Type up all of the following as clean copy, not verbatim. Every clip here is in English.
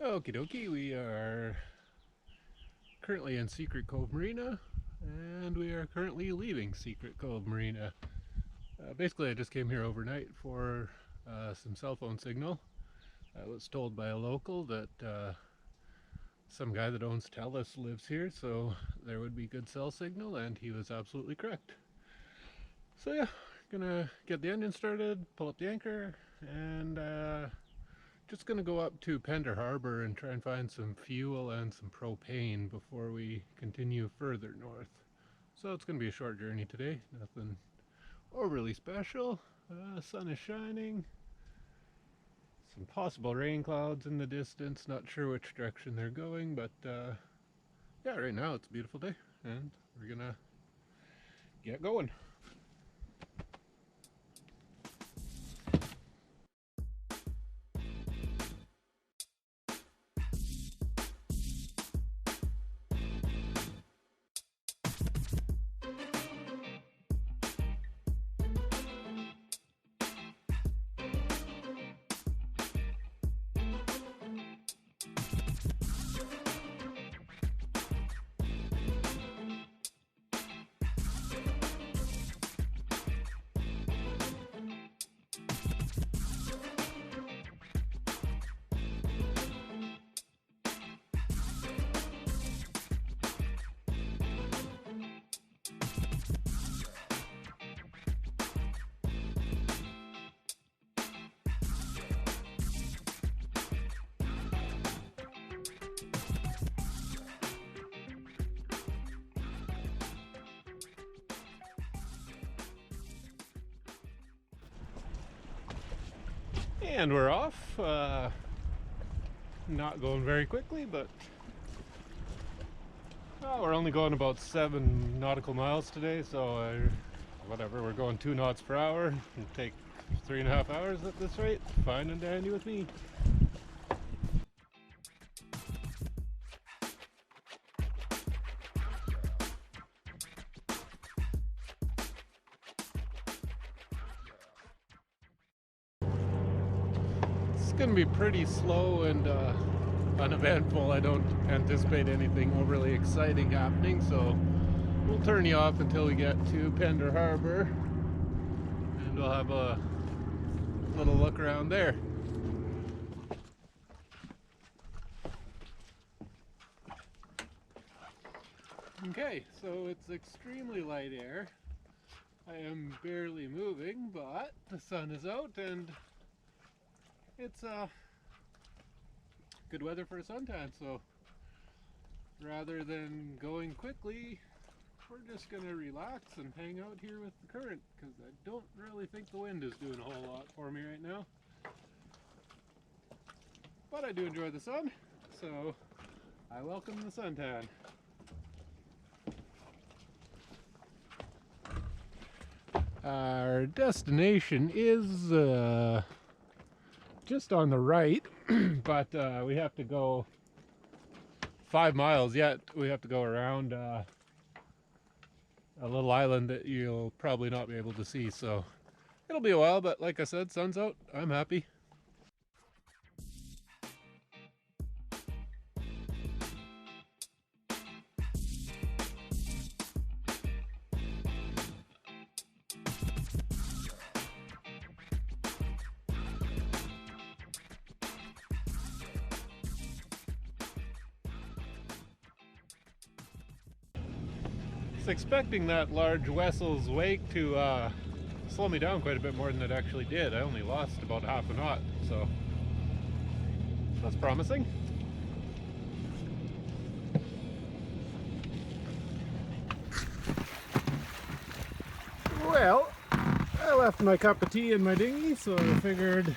Okie dokie, we are currently in Secret Cove Marina, and we are currently leaving Secret Cove Marina. Basically, I just came here overnight for some cell phone signal. I was told by a local that some guy that owns TELUS lives here, so there would be good cell signal, and he was absolutely correct. So yeah, gonna get the engine started, pull up the anchor, and just gonna go up to Pender Harbour and try and find some fuel and some propane before we continue further north. So it's gonna be a short journey today, nothing overly special. Sun is shining, some possible rain clouds in the distance, not sure which direction they're going, but yeah, right now it's a beautiful day and we're gonna get going. And we're off. Not going very quickly, but we're only going about 7 nautical miles today, so whatever, we're going 2 knots per hour. It'll take 3.5 hours at this rate. Fine and dandy with me. It's going to be pretty slow and uneventful. I don't anticipate anything overly exciting happening, so we'll turn you off until we get to Pender Harbour and we'll have a little look around there. Okay, so it's extremely light air. I am barely moving, but the sun is out and it's good weather for a suntan, so rather than going quickly, we're just gonna relax and hang out here with the current, because I don't really think the wind is doing a whole lot for me right now. But I do enjoy the sun, so I welcome the suntan. Our destination is just on the right, but we have to go 5 miles yet. We have to go around a little island that you'll probably not be able to see, so it'll be a while, but like I said, sun's out, I'm happy. Expecting that large vessel's wake to slow me down quite a bit more than it actually did. I only lost about half a knot, so that's promising. Well, I left my cup of tea in my dinghy, so I figured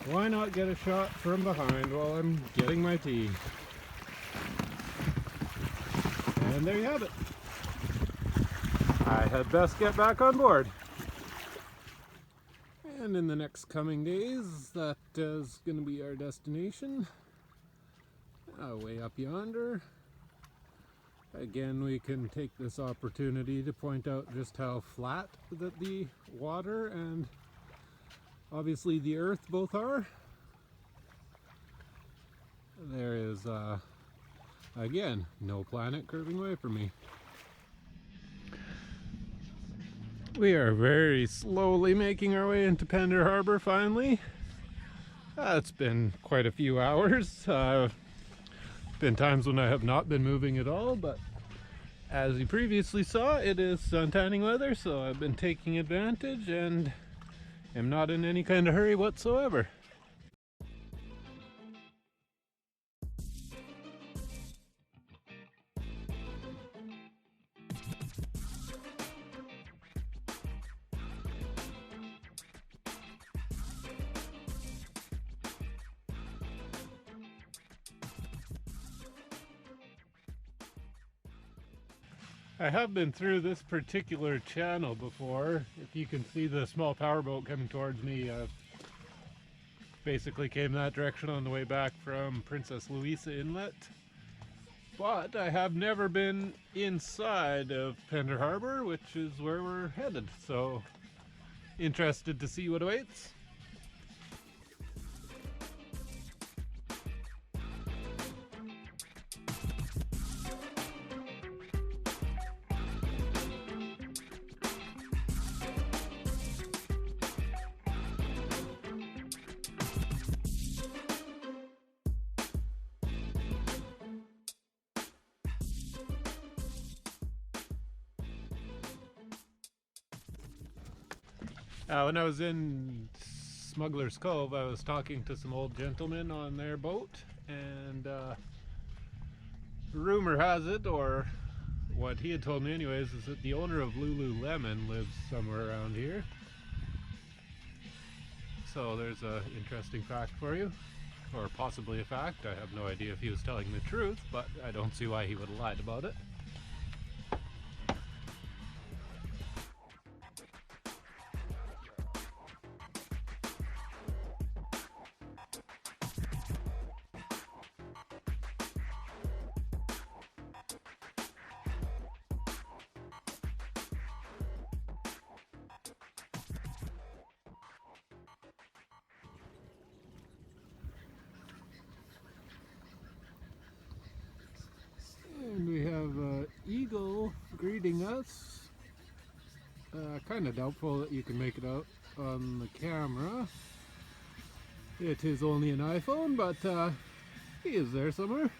why not get a shot from behind while I'm getting my tea. And there you have it. I had best get back on board. And in the next coming days, that is going to be our destination. Way up yonder. Again, we can take this opportunity to point out just how flat that the water and obviously the earth both are. there is, again, no planet curving away from me. We are very slowly making our way into Pender Harbour finally. It's been quite a few hours. Been times when I have not been moving at all, but as you previously saw, it is sun tanning weather, so I've been taking advantage and am not in any kind of hurry whatsoever. I have been through this particular channel before. If you can see the small powerboat coming towards me, basically came that direction on the way back from Princess Louisa Inlet. But I have never been inside of Pender Harbour, which is where we're headed. So, interested to see what awaits. When I was in Smuggler's Cove, I was talking to some old gentlemen on their boat, and rumor has it, or what he had told me anyways, is that the owner of Lululemon lives somewhere around here. So there's an interesting fact for you, or possibly a fact. I have no idea if he was telling the truth, but I don't see why he would have lied about it. And we have Eagle greeting us. Kind of doubtful that you can make it out on the camera. It is only an iPhone, but he is there somewhere.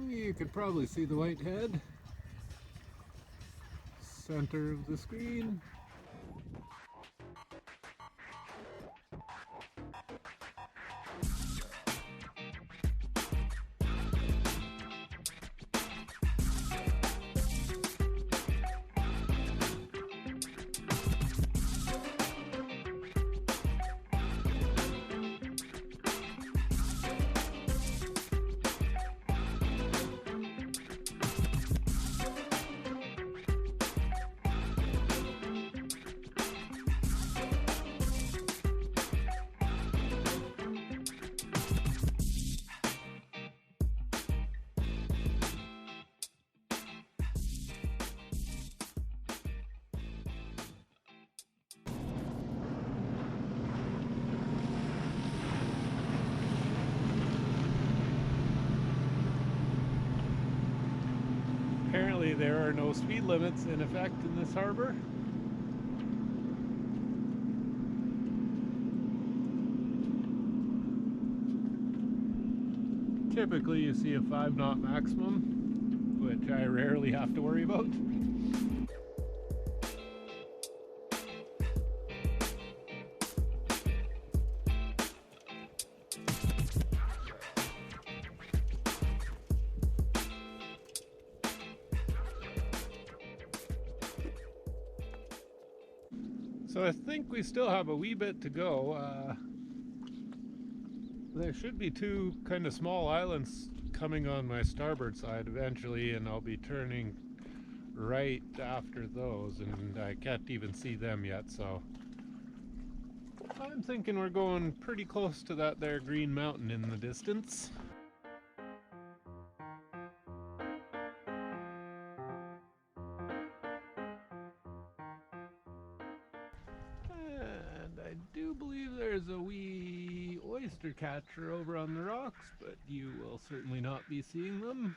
You could probably see the white head, center of the screen. Apparently there are no speed limits in effect in this harbor. Typically you see a 5-knot maximum, which I rarely have to worry about. So I think we still have a wee bit to go. There should be two kind of small islands coming on my starboard side eventually, and I'll be turning right after those, and I can't even see them yet, so I'm thinking we're going pretty close to that there green mountain in the distance. And I do believe there's a wee oyster catcher over on the rocks, but you will certainly not be seeing them.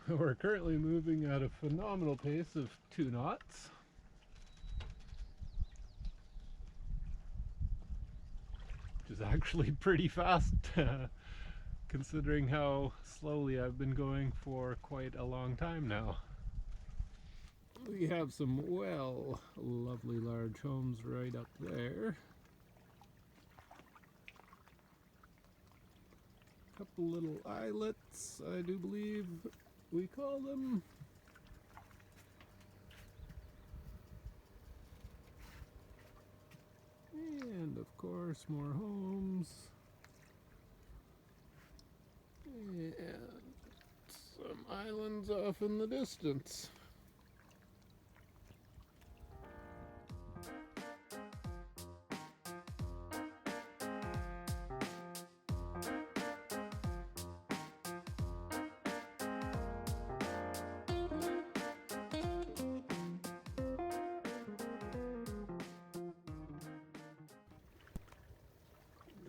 We're currently moving at a phenomenal pace of 2 knots. Which is actually pretty fast considering how slowly I've been going for quite a long time now. We have some lovely large homes right up there. Couple little islets, I do believe we call them. And of course more homes. And some islands off in the distance.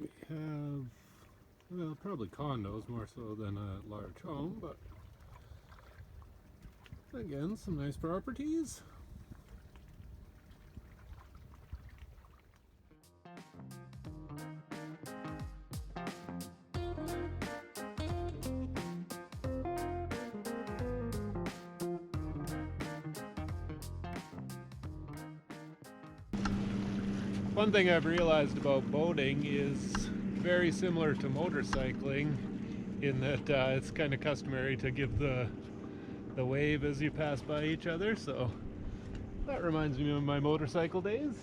We have, well, probably condos more so than a large home, but again, some nice properties. One thing I've realized about boating is very similar to motorcycling in that it's kind of customary to give the wave as you pass by each other, so that reminds me of my motorcycle days.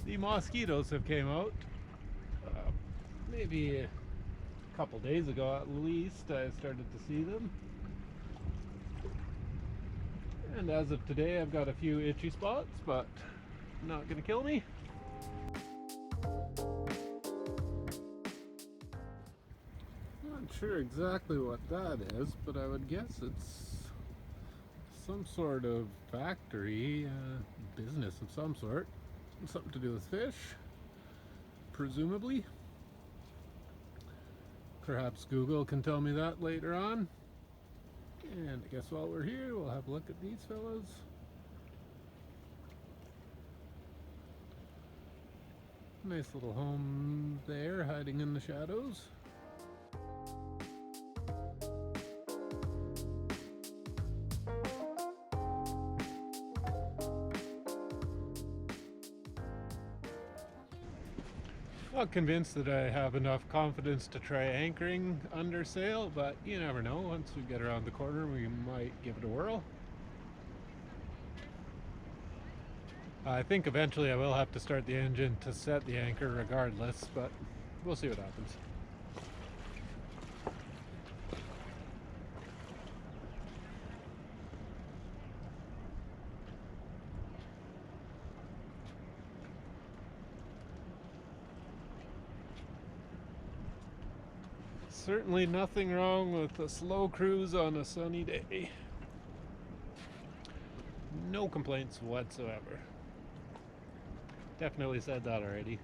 The mosquitoes have came out maybe a couple days ago at least. I started to see them, and as of today I've got a few itchy spots, but not gonna kill me. Not sure exactly what that is, but I would guess it's some sort of factory, business of some sort. Something to do with fish, presumably. Perhaps Google can tell me that later on. And I guess while we're here, we'll have a look at these fellows. Nice little home there, hiding in the shadows. Not convinced that I have enough confidence to try anchoring under sail, but you never know. Once we get around the corner, we might give it a whirl. I think eventually I will have to start the engine to set the anchor regardless, but we'll see what happens. Certainly nothing wrong with a slow cruise on a sunny day. No complaints whatsoever. Definitely said that already.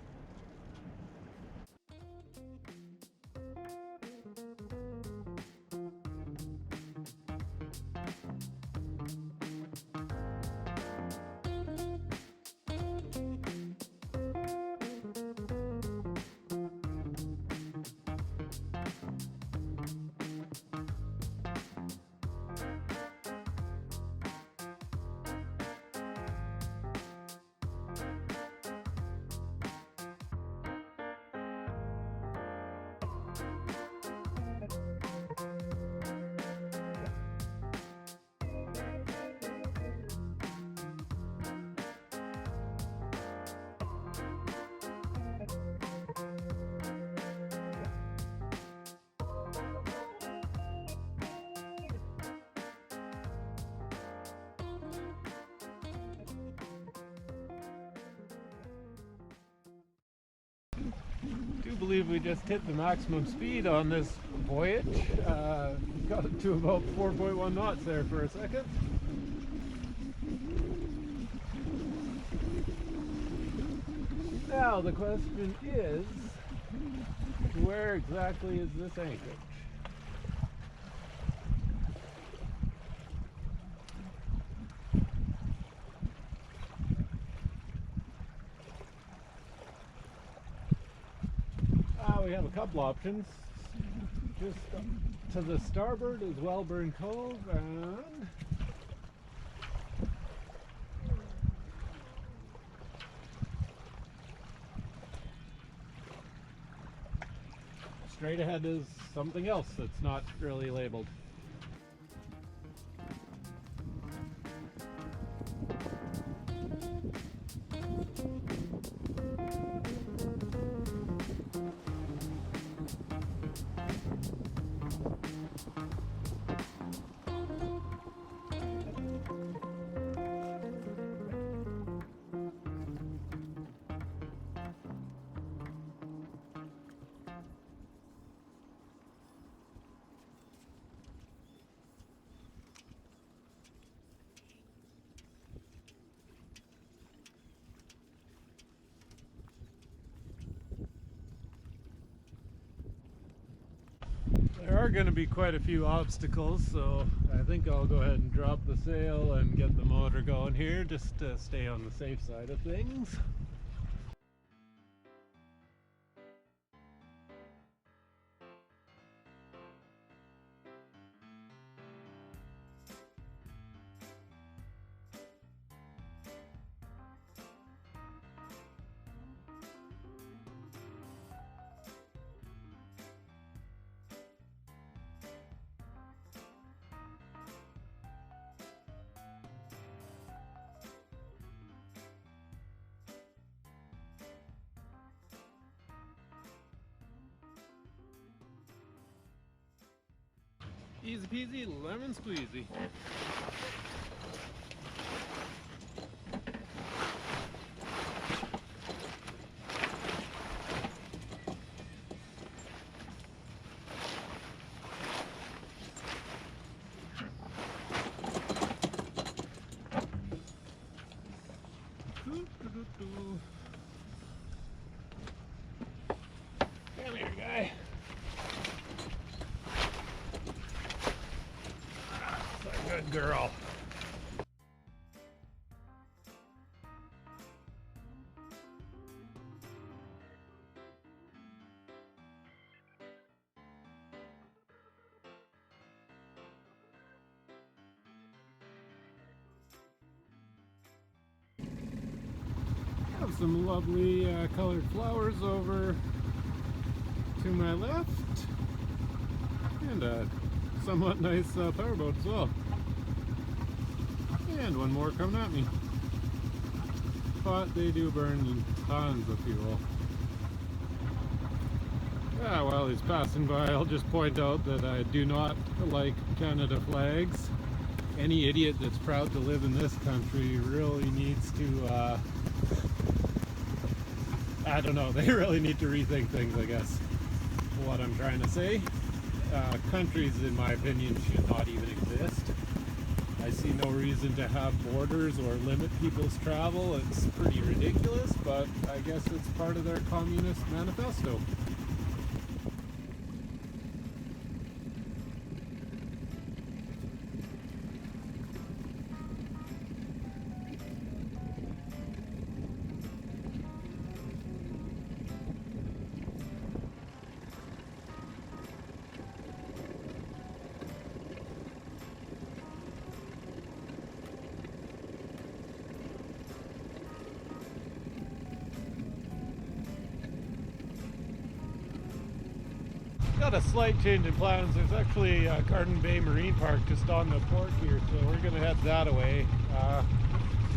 I do believe we just hit the maximum speed on this voyage. Got it to about 4.1 knots there for a second. Now the question is, where exactly is this anchorage? We have a couple options. Just to the starboard is Wellburn Cove, and straight ahead is something else that's not really labeled. There are going to be quite a few obstacles, so I think I'll go ahead and drop the sail and get the motor going here just to stay on the safe side of things. Easy peasy, lemon squeezy. Come here, guy. Good girl. Have some lovely colored flowers over to my left, and a somewhat nice powerboat as well. And one more coming at me. But they do burn tons of fuel. Yeah, while he's passing by, I'll just point out that I do not like Canada flags. Any idiot that's proud to live in this country really needs to, I don't know, they really need to rethink things, I guess. What I'm trying to say. Countries, in my opinion, should not even exist. I see no reason to have borders or limit people's travel. It's pretty ridiculous, but I guess it's part of their communist manifesto. Got a slight change in plans. There's actually Garden Bay Marine Park just on the port here, so we're going to head that away.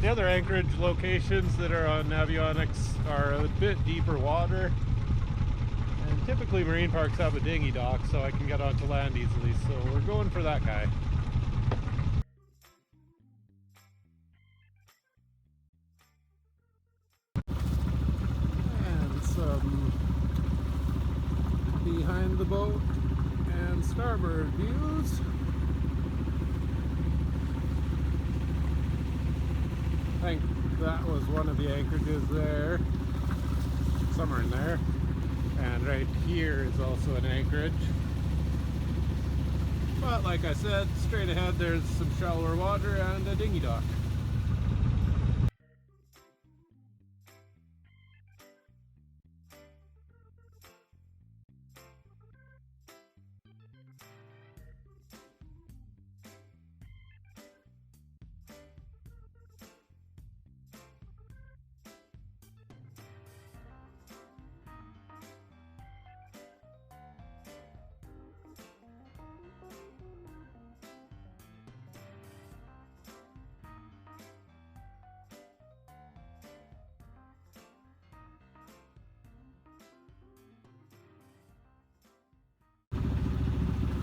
The other anchorage locations that are on Navionics are a bit deeper water, and typically marine parks have a dinghy dock, so I can get onto land easily, so we're going for that guy. And some the boat and starboard views. I think that was one of the anchorages there, somewhere in there. And right here is also an anchorage. But like I said, straight ahead there's some shallower water and a dinghy dock.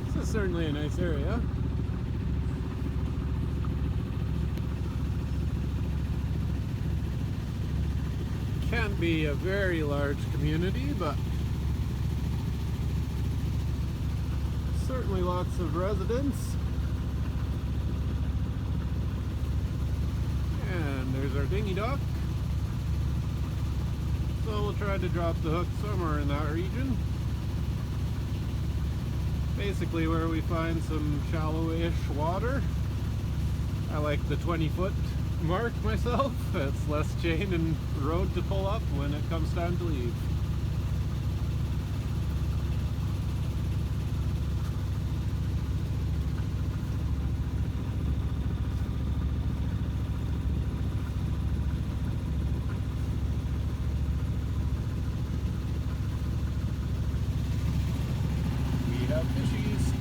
This is certainly a nice area. Can't be a very large community, but certainly lots of residents. And there's our dinghy dock. So we'll try to drop the hook somewhere in that region. Basically where we find some shallow-ish water. I like the 20-foot mark myself. It's less chain and road to pull up when it comes time to leave. We have fishies.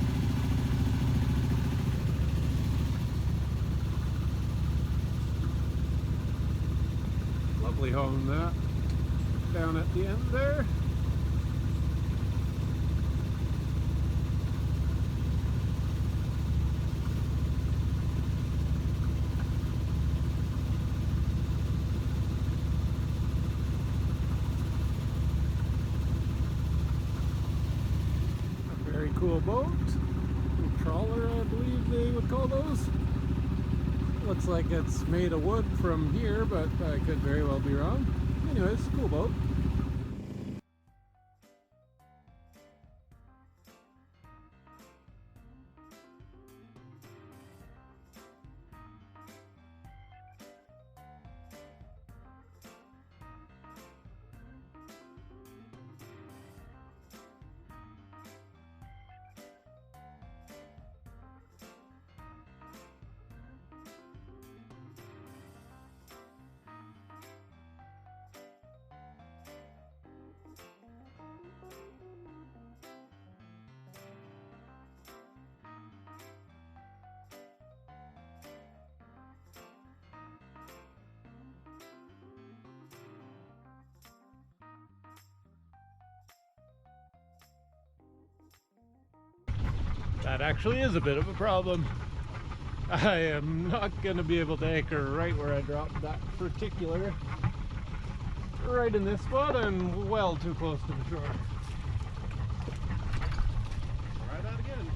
Lovely home that down at the end there. A very cool boat. A trawler, I believe they would call those. Looks like it's made of wood from here, but I could very well be wrong. Anyways, cool boat. That actually is a bit of a problem. I am not going to be able to anchor right where I dropped that particular. Right in this spot, I'm well too close to the shore. Try that again.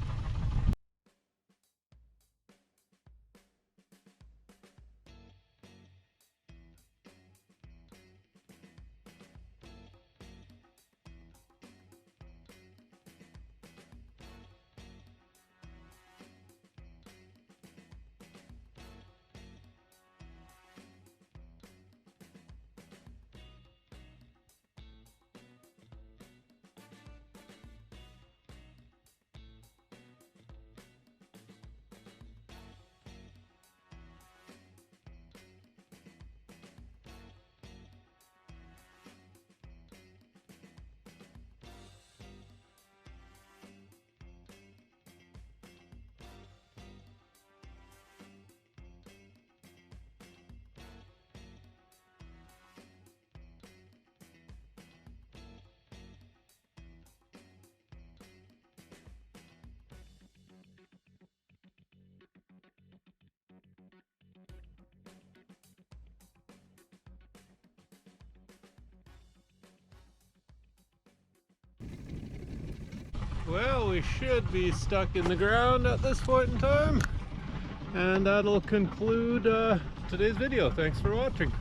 Well, we should be stuck in the ground at this point in time. And that'll conclude today's video. Thanks for watching.